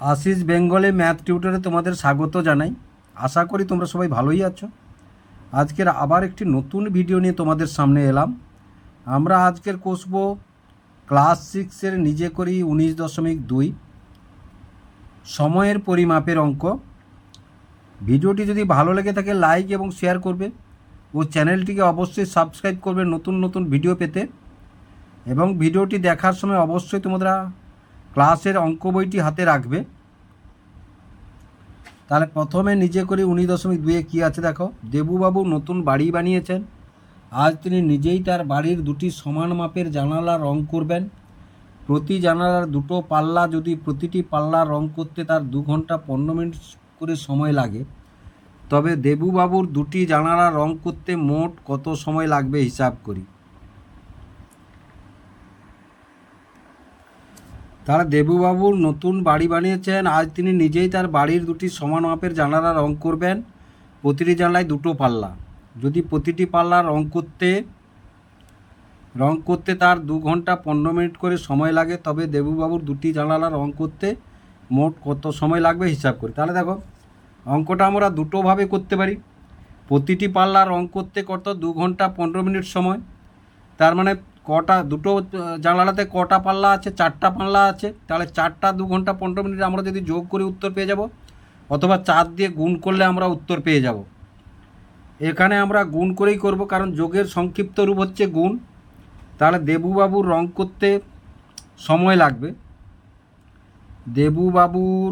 আশিস বেঙ্গলে ম্যাথ টিউটরে তোমাদের স্বাগত জানাই। আশা করি তোমরা সবাই ভালোই আছো। আজকের আবার একটি নতুন ভিডিও নিয়ে তোমাদের সামনে এলাম। আমরা আজকের কষব ক্লাস 6-এর নিজে করি 19.2 সময়ের পরিমাপের অঙ্ক। ভিডিওটি যদি ভালো লেগে থাকে লাইক এবং শেয়ার করবে ও চ্যানেলটিকে অবশ্যই সাবস্ক্রাইব করবে নতুন নতুন ভিডিও পেতে। এবং ভিডিওটি দেখার সময় অবশ্যই তোমরা ক্লাসের অঙ্ক বইটি হাতে রাখবে। তাহলে প্রথমে নিজে করি 19.2 কী আছে দেখো। দেবুবাবু নতুন বাড়ি বানিয়েছেন। আজ তিনি নিজেই তার বাড়ির দুটি সমান মাপের জানালা রং করবেন। প্রতি জানালার দুটো পাল্লা, যদি প্রতিটি পাল্লা রং করতে তার 2 ঘন্টা 15 মিনিট করে সময় লাগে, তবে দেবুবাবুর দুটি জানালা রং করতে মোট কত সময় লাগবে হিসাব করি। তারা দেবুবাবুর নতুন বাড়ি বানিয়েছেন। আজ তিনি নিজেই তার বাড়ির দুটি সমান মাপের জানালা রং করবেন। প্রতিটি জানলায় দুটো পাল্লা, যদি প্রতিটি পাল্লা রং করতে তার 2 ঘন্টা 15 মিনিট করে সময় লাগে, তবে দেবুবাবুর দুটি জানালা রং করতে মোট কত সময় লাগবে হিসাব করি। তাহলে দেখো, অঙ্কটা আমরা দুটোভাবে করতে পারি। প্রতিটি পাল্লা রং করতে কত 2 ঘন্টা 15 মিনিট সময়, তার মানে দুটো জানালাতে কটা পাল্লা আছে? 4টা পাল্লা আছে। তাহলে 4টা 2 ঘন্টা 15 মিনিট আমরা যদি যোগ করে উত্তর পেয়ে যাব, অথবা 4 দিয়ে গুণ করলে আমরা উত্তর পেয়ে যাব। এখানে আমরা গুণ করেই করব, কারণ যোগের সংক্ষিপ্ত রূপ হচ্ছে গুণ। তাহলে দেবুবাবুর রং করতে সময় লাগবে, দেবুবাবুর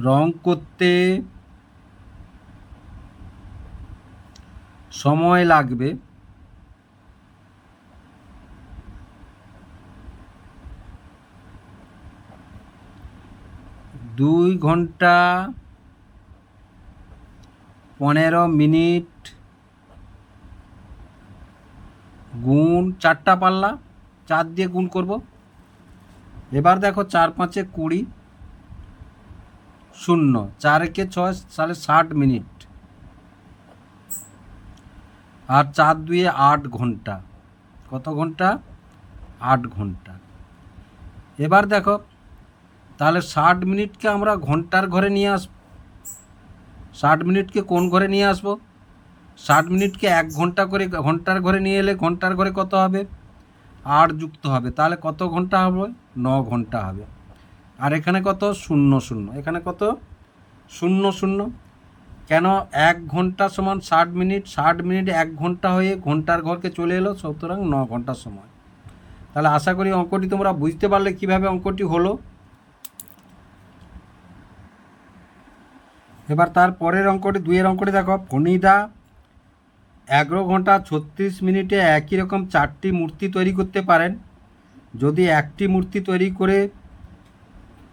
রং করতে সময় লাগবে 2 ঘন্টা 15 মিনিট গুণ 4টা পাল্লা, 4 দিয়ে গুণ করব। এবার দেখো 4 5 20, 0 4 একে 6, তাহলে 60 মিনিট, আর 4 2 8 ঘন্টা। কত ঘন্টা? 8 ঘন্টা। এবার দেখো, তাহলে 60 মিনিটকে আমরা ঘন্টার ঘরে নিয়ে আসব। 60 মিনিটকে কোন ঘরে নিয়ে আসব? 60 মিনিটকে 1 ঘন্টা করে ঘন্টার ঘরে নিয়ে এলে ঘন্টার ঘরে কত হবে? 8 যুক্ত হবে। তাহলে কত ঘন্টা হবে? 9 ঘন্টা হবে। আর এখানে কত? 0 0। এখানে কত? 0 0। কেন? 1 ঘন্টা সমান 60 মিনিট, 60 মিনিট 1 ঘন্টা হয়ে ঘন্টার ঘরকে চলে এলো, সুতরাং 9 ঘন্টা সময়। তাহলে আশা করি অঙ্কটি তোমরা বুঝতে পারলে কিভাবে অঙ্কটি হলো। এবার তার পরের অঙ্কটি, 2-এর অঙ্কটি দেখো। ফণিদা 11 ঘন্টা 36 মিনিটে একই রকম 4টি মূর্তি তৈরি করতে পারেন। যদি একটি মূর্তি তৈরি করে,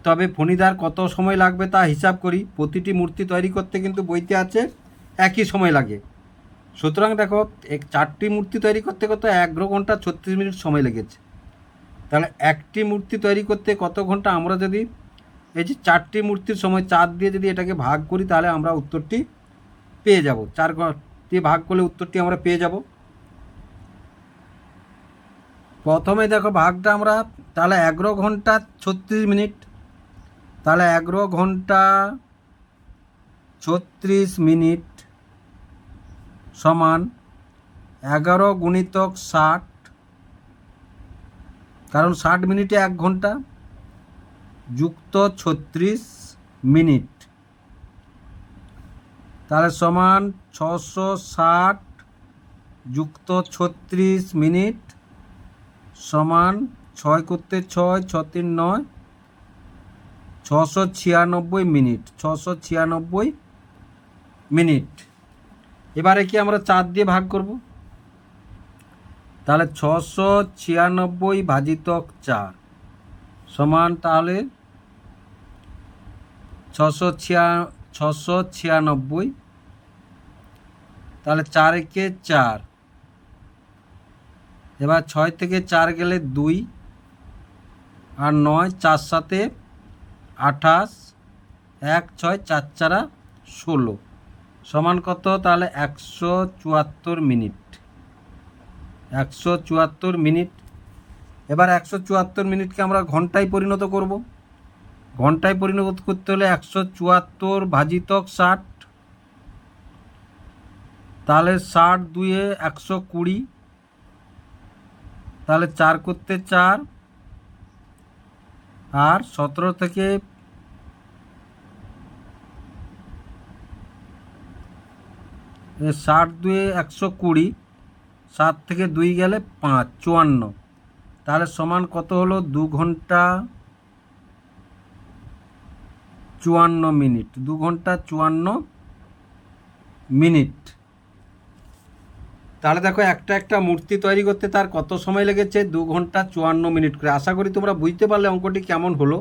তবে ফণিদার কত সময় লাগবে তা হিসাব করি। প্রতিটি মূর্তি তৈরি করতে কিন্তু বইতে আছে একই সময় লাগে, সুতরাং দেখো 4টি মূর্তি তৈরি করতে 11 ঘন্টা 36 মিনিট সময় লেগেছে। তাহলে একটি মূর্তি তৈরি করতে কত ঘন্টা? আমরা যদি এই যে 4টি মূর্তির সময় 4 দিয়ে যদি এটাকে ভাগ করি, তাহলে আমরা উত্তরটি পেয়ে যাব। 4 দিয়ে ভাগ করলে উত্তরটি আমরা পেয়ে যাব। প্রথমে দেখো ভাগটা আমরা, তাহলে 11 ঘন্টা 36 মিনিট, তাহলে 11 ঘন্টা 36 মিনিট সমান 11 গুণিতক 60, কারণ 60 মিনিটে 1 ঘন্টা, যুক্ত 36 মিনিট, তাহলে সমান 660 যুক্ত 36 মিনিট সমান 6 করতে 6, 6 3 9, 696 মিনিট। 696 মিনিট। এবারে কি আমরা 4 দিয়ে ভাগ করব, তাহলে 696 ভাজিতক 4 সমান, তাহলে 696, তাহলে 4 একে 4। এবার 6 থেকে 4 গেলে 2, আর 9, 4 7 28, 1 6, 4 4 16 সমান কত? তাহলে 174 মিনিট। 174 মিনিট। এবার 174 মিনিটকে আমরা ঘন্টায় পরিণত করব। ঘন্টায় পরিণত করতে হলে 174 ভাজিতক 60, তাহলে 60 দুয়ে 120, তাহলে 4 করতে 4, আর 17 থেকে 60 দুয়ে 120, 7 থেকে 2 গেলে 5, 54, তাহলে সমান কত হলো? 2 ঘন্টা 54 মিনিট। 2 ঘন্টা 54 মিনিট। তাহলে দেখো একটা মূর্তি তৈরি করতে তার কত সময় লেগেছে? 2 ঘন্টা 54 মিনিট করে। আশা করি তোমরা বুঝতে পারলে অঙ্কটি কেমন হলো।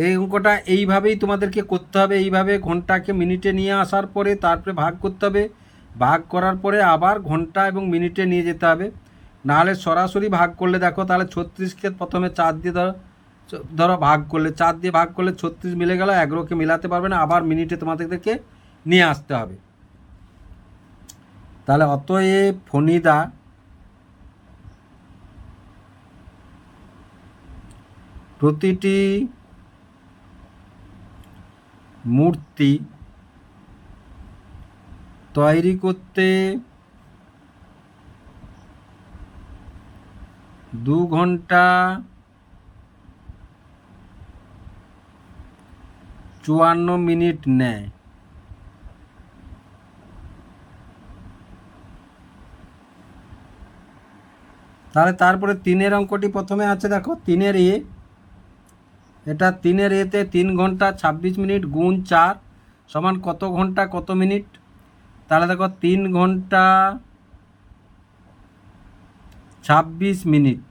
এই অঙ্কটা এইভাবেই তোমাদেরকে করতে হবে। এইভাবে ঘন্টাকে মিনিটে নিয়ে আসার পরে তারপরে ভাগ করতে হবে। ভাগ করার পরে আবার ঘন্টা এবং মিনিটে নিয়ে যেতে হবে। নাহলে সরাসরি ভাগ করলে দেখো, তাহলে 36কে প্রথমে 4 দিয়ে ধরো ভাগ করলে, 4 দিয়ে ভাগ করলে 36 মিলে গেল, 11কে মিলাতে পারবে না, আবার মিনিটে তোমাদেরকে নিয়ে আসতে হবে। তাহলে অতএব ফণিদা প্রতিটি মূর্তি তৈরি করতে 2 ঘন্টা 54 মিনিট নেয়। তাহলে তারপরে 3-এর অঙ্কটি প্রথমে আছে, দেখো 3-এর এ, এটা 3-এর এতে 3 ঘন্টা 26 মিনিট গুণ 4 সমান কত ঘন্টা কত মিনিট? তাহলে দেখো 3 ঘন্টা 26 মিনিট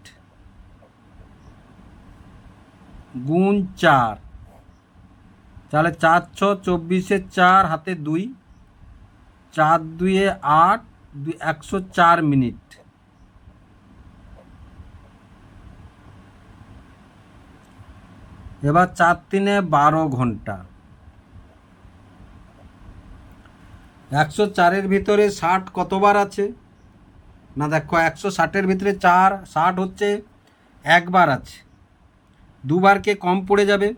গুণ 4, তাহলে 4 × 6 = 24, 4 হাতে 2, 4 দুয়ে 8, 104 মিনিট। এবার 4 × 3 = 12 ঘন্টা। 104-এর ভিতরে 60 কতবার আছে? না দেখো, 160-এর ভিতরে 60 হচ্ছে একবার আছে, দুবারকে কম পড়ে যাবে,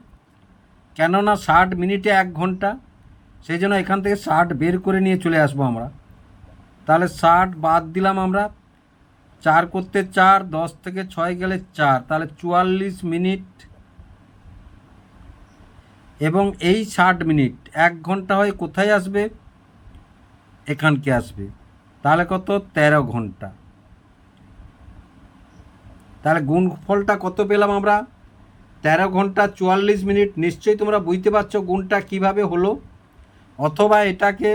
কেননা 60 মিনিটে 1 ঘন্টা, সেই জন্য এখান থেকে 60 বের করে নিয়ে চলে আসবো আমরা। তাহলে 60 বাদ দিলাম আমরা, 4 করতে 4, 10 থেকে 6 গেলে 4, তাহলে 44 মিনিট। এবং এই 60 মিনিট 1 ঘন্টা হয়ে কোথায় আসবে? এখানকে আসবে। তাহলে কত? 13 ঘন্টা। তাহলে গুণফলটা কত পেলাম আমরা? 13 ঘন্টা 44 মিনিট। নিশ্চয়ই তোমরা বুঝতে পারছো গুণটা কিভাবে হলো। অথবা এটাকে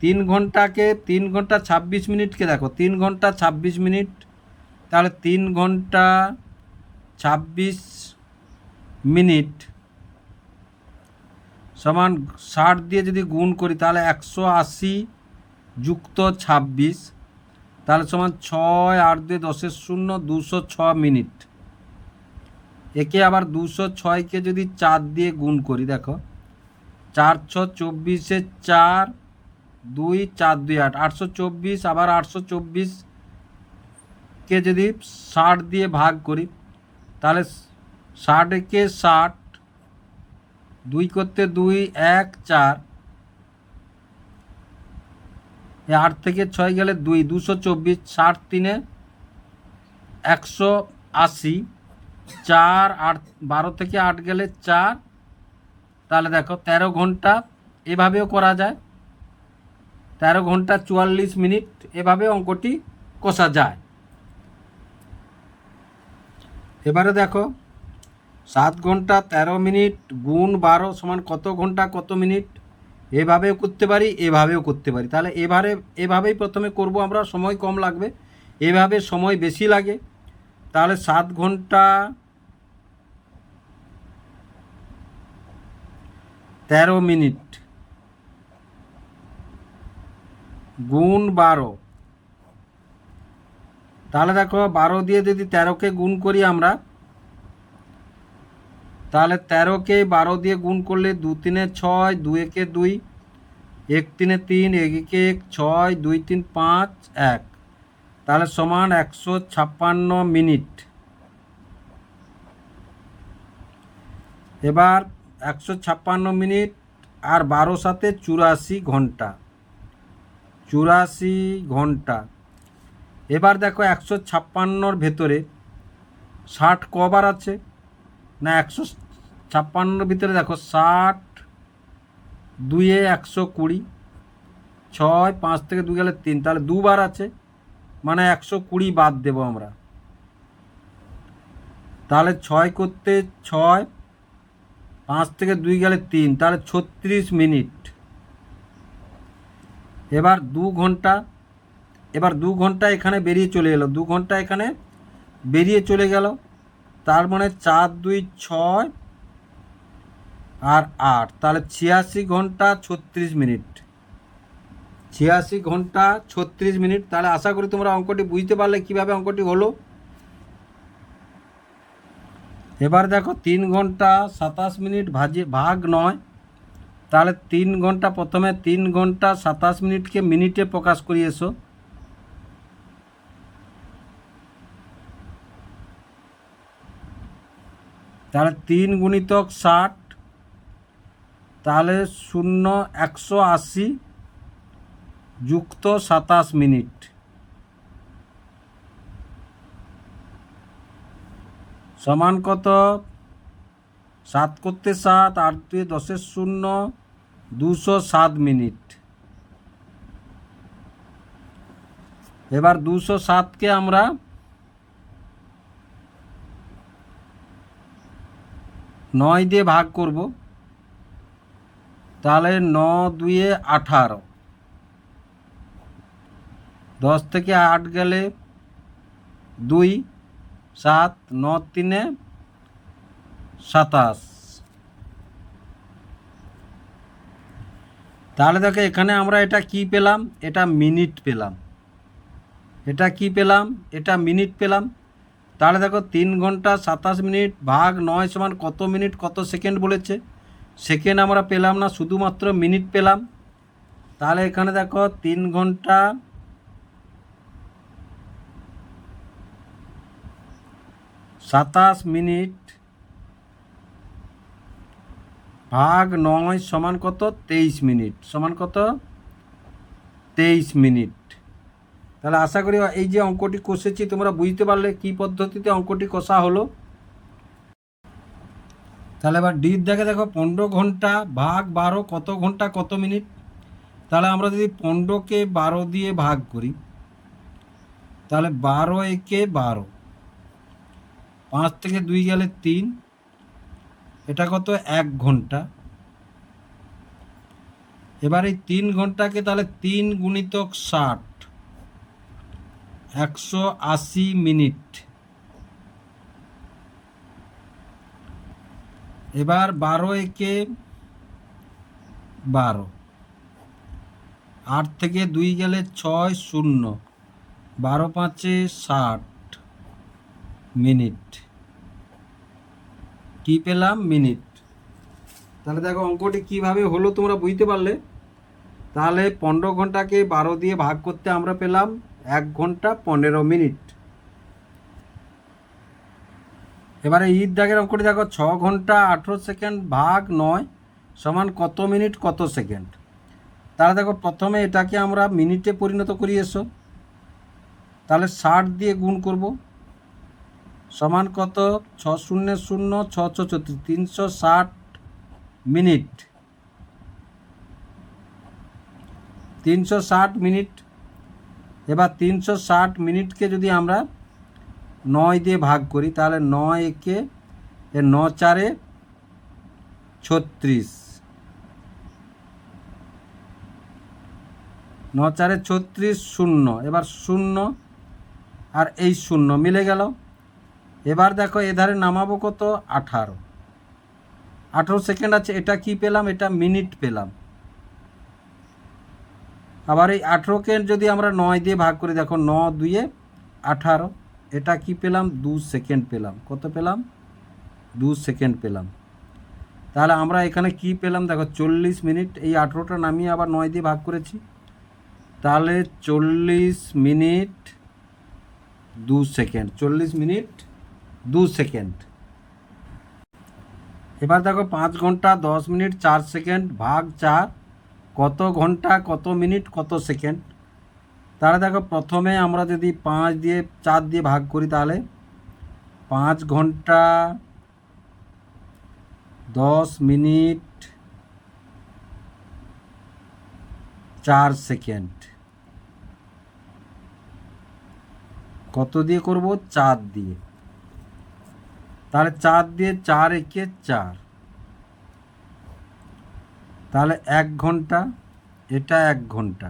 3 ঘন্টাকে 3 ঘন্টা 26 মিনিটকে দেখো, 3 ঘন্টা 26 মিনিট, তাহলে 3 ঘন্টা 26 মিনিট সমান 60 দিয়ে যদি গুণ করি তাহলে 180 যুক্ত 26, তাহলে সমান 6, 8 দিয়ে 10-এর 0, 206 মিনিট। একে আবার 206কে যদি 4 দিয়ে গুণ করি, দেখো 4 × 6 = 24, 4, 2, 4, 2, 8, 824, আবার 824কে যদি 60 দিয়ে ভাগ করি, তাহলে 60-কে 60, 2 করতে 2, 1, 4, 8 থেকে 6 গেলে 2, 224, 60 3-এ 180, 4, 8, 12 থেকে 8 গেলে 4, তাহলে দেখো 13 ঘন্টা এভাবেও করা যায়, 13 ঘন্টা 44 মিনিট এভাবে অঙ্কটি কষা যায়। এবারে দেখো 7 ঘন্টা 13 মিনিট গুণ 12 সমান কত ঘন্টা কত মিনিট? এভাবেও করতে পারি, এভাবেও করতে পারি। তাহলে এভাবেই প্রথমে করব আমরা, সময় কম লাগবে। এভাবে সময় বেশি লাগে। তাহলে 7 ঘন্টা 13 মিনিট গুণ 12, তাহলে দেখো 12 দিয়ে যদি 13কে গুণ করি আমরা, তাহলে 13কে 12 দিয়ে গুণ করলে 2 × 3 = 6, 2 × 1 = 2, 1 × 3 = 3, 1 × 1 = 6, 2 × 3 = 5, 1, তাহলে সমান 156 মিনিট। এবার 156 মিনিট আর 12 সাথে 84 ঘন্টা, 84 ঘন্টা। এবার দেখো 156-র ভেতরে 60 কবার আছে না, 156-র ভিতরে দেখো 60, 2-এ 120, 6, 5 থেকে 2 গেলে 3, তাহলে দুবার আছে, মানে 120 বাদ দেবো আমরা। তাহলে 6 করতে 6, 5 থেকে 2 গেলে 3, তাহলে 36 মিনিট। এবার 2 ঘন্টা, এবার 2 ঘন্টা এখানে বেরিয়ে চলে এলো, 2 ঘন্টা এখানে বেরিয়ে চলে গেল, তার মানে 4, 2, 6 আর 8, তাহলে 86 ঘন্টা 36 মিনিট, 86 ঘন্টা 36 মিনিট। তাহলে আশা করি তোমরা অঙ্কটি বুঝতে পারলে কিভাবে অঙ্কটি হলো। এবার দেখো 3 ঘন্টা 27 মিনিট ভাগ 9, তাহলে 3 ঘন্টা, প্রথমে 3 ঘন্টা 27 মিনিটকে মিনিটে প্রকাশ করি এসো। তাহলে 3 গুণিতক 60, তাহলে 0, 180 যুক্ত 27 মিনিট, সমান কত? 7 করতে 7, 8 2 10 0, 207 মিনিট। এবার 207কে আমরা 9 দিয়ে ভাগ করব, তাহলে 9 2-এ 18, 10 থেকে 8 গেলে 2, 7, 9 3-এ 27। তাহলে দেখো এখানে আমরা এটা কি পেলাম? এটা মিনিট পেলাম। এটা কি পেলাম? এটা মিনিট পেলাম। তাহলে দেখো 3 ঘন্টা 27 মিনিট ভাগ 9 সমান কত মিনিট কত সেকেন্ড বলেছে? সেকেন্ড আমরা পেলাম না, শুধুমাত্র মিনিট পেলাম। তাহলে এখানে দেখো 3 ঘন্টা 27 মিনিট ভাগ 9 সমান কত? 23 মিনিট, সমান কত? 23 মিনিট। তাহলে আশা করি এই যে অঙ্কটি কষেছি তোমরা বুঝতে পারলে কি পদ্ধতিতে অঙ্কটি কষা হলো। তাহলে এবার ডির দেখে দেখো 15 ঘন্টা ভাগ 12 কত ঘন্টা কত মিনিট? তাহলে আমরা যদি 15কে 12 দিয়ে ভাগ করি, তাহলে 12 একে 12, 5 থেকে 2 গেলে 3, এটা কত? 1 ঘন্টা। এবার এই 3 ঘন্টাকে তাহলে 3 গুণিতক 60, 180 মিনিট। এবার 12 একে 12, 8 থেকে 2 গেলে 6 0, 12 5-এ 60 মিনিট। কি পেলাম? মিনিট। তাহলে দেখো অঙ্কটি কিভাবে হলো তোমরা বুঝতে পারলে। তাহলে 15 ঘন্টাকে 12 দিয়ে ভাগ করতে আমরা পেলাম 1 ঘন্টা 15 মিনিট। এবারে ঈদ দাগের অঙ্কটি দেখো 6 ঘন্টা 18 সেকেন্ড ভাগ 9 সমান কত মিনিট কত সেকেন্ড? তাহলে দেখো প্রথমে এটাকে আমরা মিনিটে পরিণত করি এসো। তাহলে 60 দিয়ে গুণ করব, সমান কত? 6 0 0, 6 6 34, 360 মিনিট, 360 মিনিট। এবার 360 মিনিটকে যদি আমরা 9 দিয়ে ভাগ করি, তাহলে 9 একে 9 4-এ 36, 9 4-এ 36 0, এবার 0 আর এই 0 মিলে গেল। এবার দেখো এধারে নামাবো কত? 18 সেকেন্ড আছে। এটা কি পেলাম? এটা মিনিট পেলাম। আবার এই 18কে যদি আমরা 9 দিয়ে ভাগ করি, দেখো 9 2-এ 18, এটা কি পেলাম? 2 সেকেন্ড পেলাম। কত পেলাম? 2 সেকেন্ড পেলাম। তাহলে আমরা এখানে কি পেলাম? দেখো 40 মিনিট। এই 18টা নামিয়ে আবার 9 দিয়ে ভাগ করেছি, তাহলে 40 মিনিট 2 সেকেন্ড, 40 মিনিট 2 সেকেন্ড। এবার দেখো 5 ঘন্টা 10 মিনিট 4 সেকেন্ড ভাগ 4 কত ঘন্টা কত মিনিট কত সেকেন্ড। তাহলে দেখো প্রথমে আমরা যদি 5 দিয়ে 4 দিয়ে ভাগ করি তাহলে 5 ঘন্টা 10 মিনিট 4 সেকেন্ড কত দিয়ে করব 4 দিয়ে। তাহলে 4 দিয়ে 4 একে 4, তাহলে 1 ঘন্টা, এটা 1 ঘন্টা।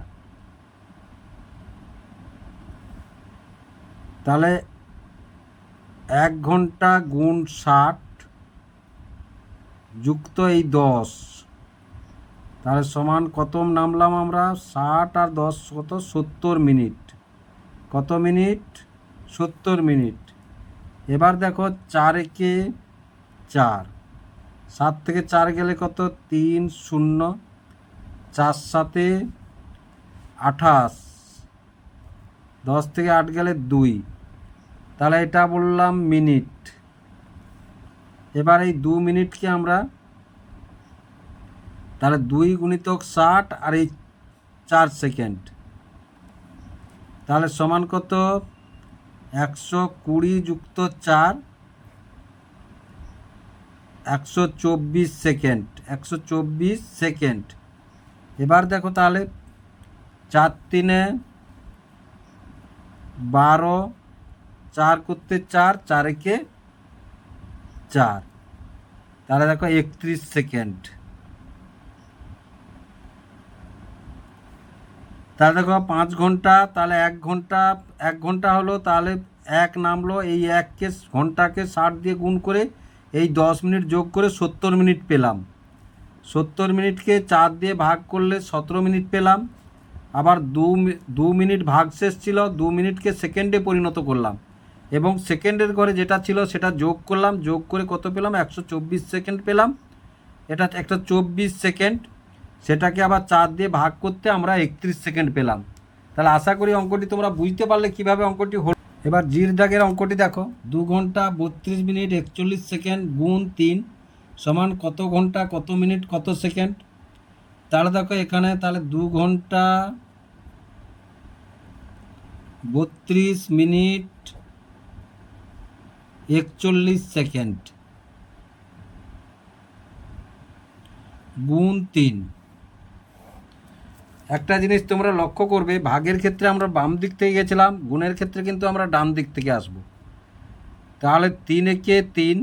তাহলে 1 ঘন্টা গুণ 60 যুক্ত এই 10, তাহলে সমান কত নামলাম আমরা 60 আর 10 কত 70 মিনিট। কত মিনিট 70 মিনিট। এবার দেখো 4 একে 4, 7 থেকে 4 গেলে কত 3 0, 4 7 28, 10 থেকে 8 গেলে 2, তাহলে এটা বললাম মিনিট। এবার এই 2 মিনিটকে আমরা তাহলে 2 গুণিতক 60 আর এই 4 সেকেন্ড, তাহলে সমান কত 120 যুক্ত 4, 124 সেকেন্ড, 124 সেকেন্ড। এবার দেখো তাহলে 4 3 12, 4 করতে 4, 4 একে 4, তাহলে দেখো 31 সেকেন্ড। তাহলে দেখো 5 ঘন্টা, তাহলে 1 ঘন্টা হলো, তাহলে 1 নামলো, এই 1কে ঘন্টাকে 60 দিয়ে গুণ করে এই 10 মিনিট যোগ করে 70 মিনিট পেলাম। 70 মিনিটকে 4 দিয়ে ভাগ করলে 17 মিনিট পেলাম। আবার 2 মিনিট ভাগশেষ ছিল, 2 মিনিটকে সেকেন্ডে পরিণত করলাম এবং সেকেন্ডের ঘরে যেটা ছিল সেটা যোগ করলাম, যোগ করে কত পেলাম 124 সেকেন্ড পেলাম। এটা 124 সেকেন্ড, সেটাকে আবার 4 দিয়ে ভাগ করতে আমরা 31 সেকেন্ড পেলাম। তাহলে আশা করি অঙ্কটি তোমরা বুঝতে পারলে কিভাবে অঙ্কটি হলো। এবার জির দাগের অঙ্কটি দেখো, 2 ঘন্টা 32 মিনিট 41 সেকেন্ড গুণ 3 সমান কত ঘন্টা কত মিনিট কত সেকেন্ড। তাহলে দেখো এখানে তাহলে 2 ঘন্টা 32 মিনিট 41 সেকেন্ড গুণ 3। একটা জিনিস তোমরা লক্ষ্য করবে, ভাগের ক্ষেত্রে আমরা বাম দিক থেকে গেছিলাম, গুণের ক্ষেত্রে কিন্তু আমরা ডান দিক থেকে আসব। তাহলে 3 একে 3,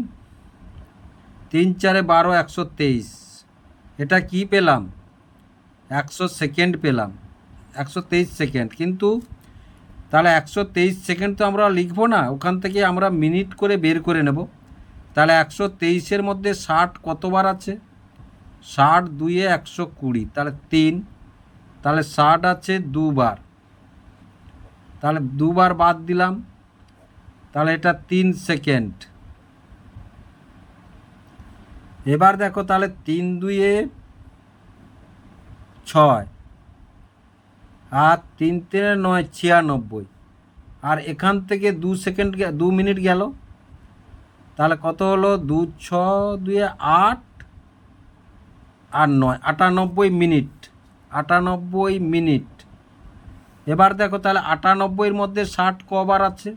3 4 12, 123, এটা কি পেলাম 100 সেকেন্ড পেলাম, 123 সেকেন্ড। কিন্তু তাহলে 123 সেকেন্ড তো আমরা লিখবো না, ওখান থেকে আমরা মিনিট করে বের করে নেব। তাহলে 123-এর মধ্যে 60 কতবার আছে, 60 2-এ 120, তাহলে 3, তাহলে 60 আছে 2 বার, তাহলে 2 বার বাদ দিলাম, তাহলে এটা 3 সেকেন্ড। এবার দেখো তাহলে 3 2-এ 6 আর 3 3-এ 9, 96, আর এখান থেকে 2 সেকেন্ড 2 মিনিট গেল, তাহলে কত হলো 2 6 2-এ 8 আর 9, 98 মিনিট, 98 মিনিট। এবার দেখো তাহলে 98-এর মধ্যে 60 কবার আছে,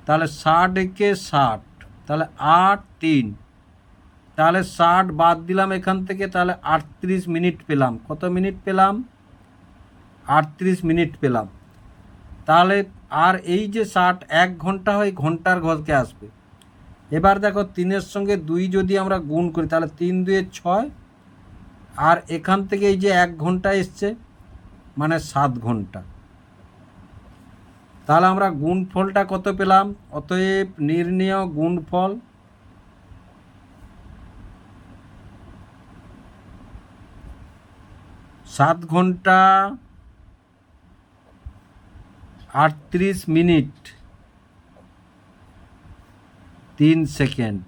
তাহলে 60 একে 60, তাহলে 8 3, তাহলে 60 বাদ দিলাম এখান থেকে, তাহলে 38 মিনিট পেলাম। কত মিনিট পেলাম 38 মিনিট পেলাম। তাহলে আর এই যে 60 1 ঘন্টা হয় ঘন্টার ঘরকে আসবে। এবার দেখো 3-এর সঙ্গে 2 যদি আমরা গুণ করি তাহলে 3 2-এ 6, আর এখান থেকে এই যে 1 ঘন্টা এসছে মানে 7 ঘন্টা। তাহলে আমরা গুণফলটা কত পেলাম, অতএব নির্ণেয় গুণফল সাত ঘন্টা 38 মিনিট 3 সেকেন্ড।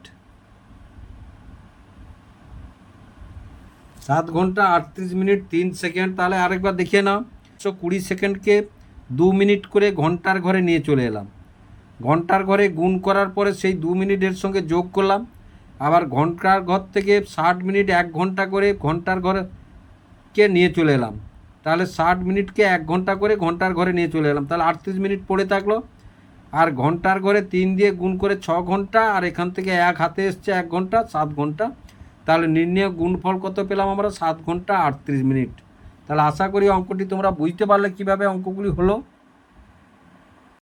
7 ঘন্টা 38 মিনিট 3 সেকেন্ড। তাহলে আরেকবার দেখিয়ে নাও, 120 সেকেন্ডকে 2 মিনিট করে ঘন্টার ঘরে নিয়ে চলে এলাম। ঘন্টার ঘরে গুণ করার পরে সেই 2 মিনিটের সঙ্গে যোগ করলাম। আবার ঘন্টার ঘর থেকে 60 মিনিট 1 ঘন্টা করে ঘন্টার ঘরকে নিয়ে চলে এলাম। তাহলে 60 মিনিটকে 1 ঘন্টা করে ঘন্টার ঘরে নিয়ে চলে এলাম, তাহলে 38 মিনিট পড়ে থাকলো। আর ঘন্টার ঘরে 3 দিয়ে গুণ করে 6 ঘন্টা, আর এখান থেকে 1 হাতে এসছে 1 ঘন্টা, 7 ঘন্টা। তাহলে নির্ণয় গুণফল কত পেলাম আমরা? 7 ঘন্টা 38 মিনিট। তাহলে আশা করি অঙ্কটি তোমরা বুঝতে পারলে কীভাবে অঙ্কগুলি হলো।